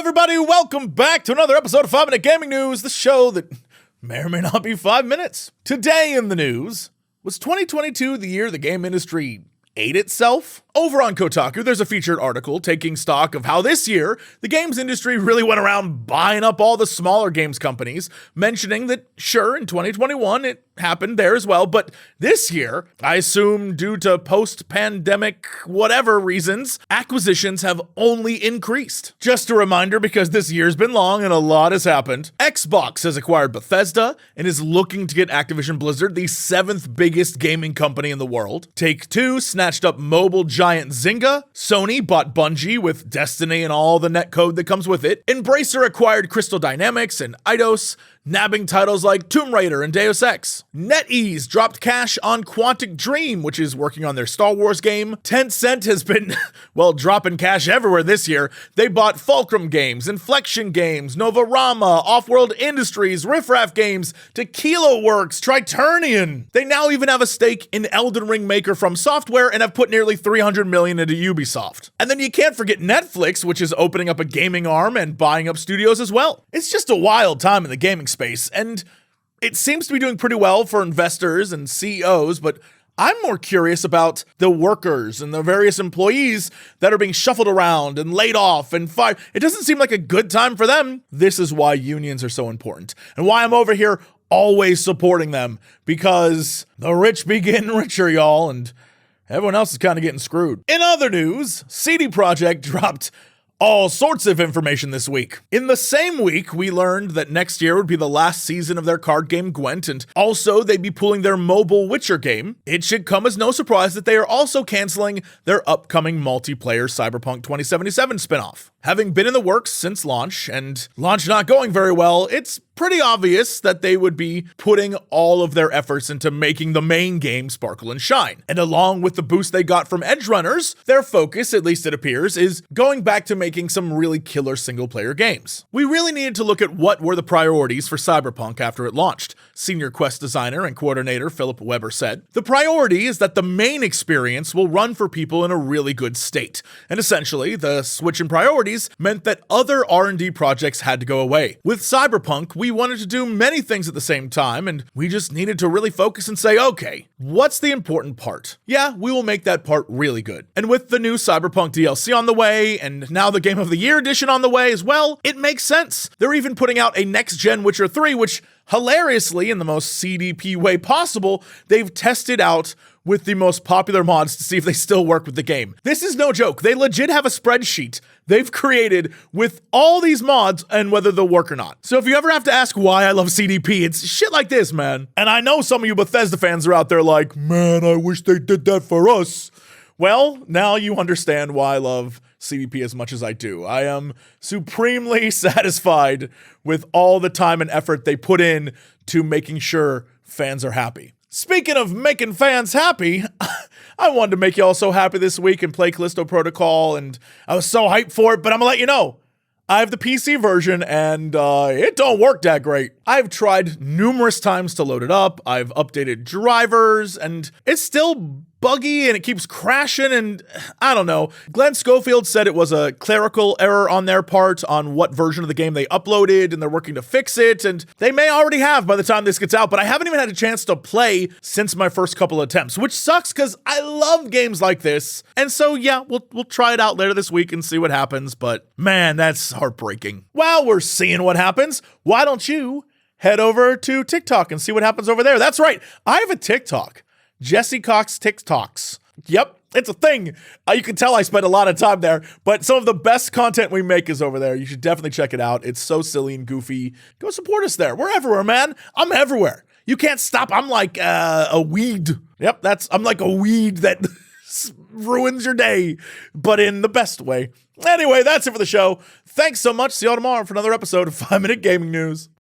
everybody, welcome back to another episode of 5 Minute Gaming News, the show that may or may not be 5 minutes. Today in the news, was 2022 the year the game industry ate itself? Over on Kotaku, there's a featured article taking stock of how this year, the games industry really went around buying up all the smaller games companies, mentioning that, sure, in 2021, it happened there as well, but this year, I assume due to post-pandemic whatever reasons, acquisitions have only increased. Just a reminder, because this year's been long and a lot has happened, Xbox has acquired Bethesda and is looking to get Activision Blizzard, the 7th biggest gaming company in the world. Take-Two snatched up mobile giant Zynga. Sony bought Bungie with Destiny and all the netcode that comes with it. Embracer acquired Crystal Dynamics and Eidos, nabbing titles like Tomb Raider and Deus Ex. NetEase dropped cash on Quantic Dream, which is working on their Star Wars game. Tencent has been, well, dropping cash everywhere this year. They bought Fulcrum Games, Inflection Games, Novarama, Offworld Industries, Riffraff Games, Tequila Works, Triturnian. They now even have a stake in Elden Ring maker From Software and have put nearly $300 million into Ubisoft. And then you can't forget Netflix, which is opening up a gaming arm and buying up studios as well. It's just a wild time in the gaming space, and it seems to be doing pretty well for investors and CEOs, but I'm more curious about the workers and the various employees that are being shuffled around and laid off and fired. It doesn't seem like a good time for them. This is why unions are so important and why I'm over here always supporting them, because the rich be getting richer, y'all, and everyone else is kind of getting screwed. In other news, CD Projekt dropped all sorts of information this week. In the same week, we learned that next year would be the last season of their card game Gwent, and also they'd be pulling their mobile Witcher game. It should come as no surprise that they are also canceling their upcoming multiplayer Cyberpunk 2077 spinoff. Having been in the works since launch, and launch not going very well, it's pretty obvious that they would be putting all of their efforts into making the main game sparkle and shine. And along with the boost they got from Edge Runners, their focus, at least it appears, is going back to making some really killer single-player games. We really needed to look at what were the priorities for Cyberpunk after it launched. Senior quest designer and coordinator Philip Weber said, "The priority is that the main experience will run for people in a really good state." And essentially, the switch in priorities meant that other R&D projects had to go away. With Cyberpunk, we wanted to do many things at the same time, and we just needed to really focus and say, okay, what's the important part? Yeah, we will make that part really good. And with the new Cyberpunk DLC on the way, and now the Game of the Year edition on the way as well, it makes sense. They're even putting out a next-gen Witcher 3, which, hilariously, in the most CDP way possible, they've tested out with the most popular mods to see if they still work with the game. This is no joke. They legit have a spreadsheet they've created with all these mods and whether they'll work or not. So if you ever have to ask why I love CDP, it's shit like this, man. And I know some of you Bethesda fans are out there like, man, I wish they did that for us. Well, now you understand why I love CDP as much as I do. I am supremely satisfied with all the time and effort they put in to making sure fans are happy. Speaking of making fans happy, I wanted to make y'all so happy this week and play Callisto Protocol, and I was so hyped for it, but I'm gonna let you know, I have the PC version, and it don't work that great. I've tried numerous times to load it up, I've updated drivers, and it's still buggy and it keeps crashing, and I don't know. Glenn Schofield said it was a clerical error on their part on what version of the game they uploaded, and they're working to fix it, and they may already have by the time this gets out, but I haven't even had a chance to play since my first couple attempts, which sucks because I love games like this. And so yeah, we'll try it out later this week and see what happens, but man, that's heartbreaking. While we're seeing what happens, why don't you head over to TikTok and see what happens over there? That's right, I have a TikTok. Jesse Cox TikToks. Yep, it's a thing. You can tell I spent a lot of time there, but some of the best content we make is over there. You should definitely check it out. It's so silly and goofy. Go support us there. We're everywhere, man. I'm everywhere. You can't stop. I'm like a weed. Yep, I'm like a weed that ruins your day, but in the best way. Anyway, that's it for the show. Thanks so much. See y'all tomorrow for another episode of 5 Minute Gaming News.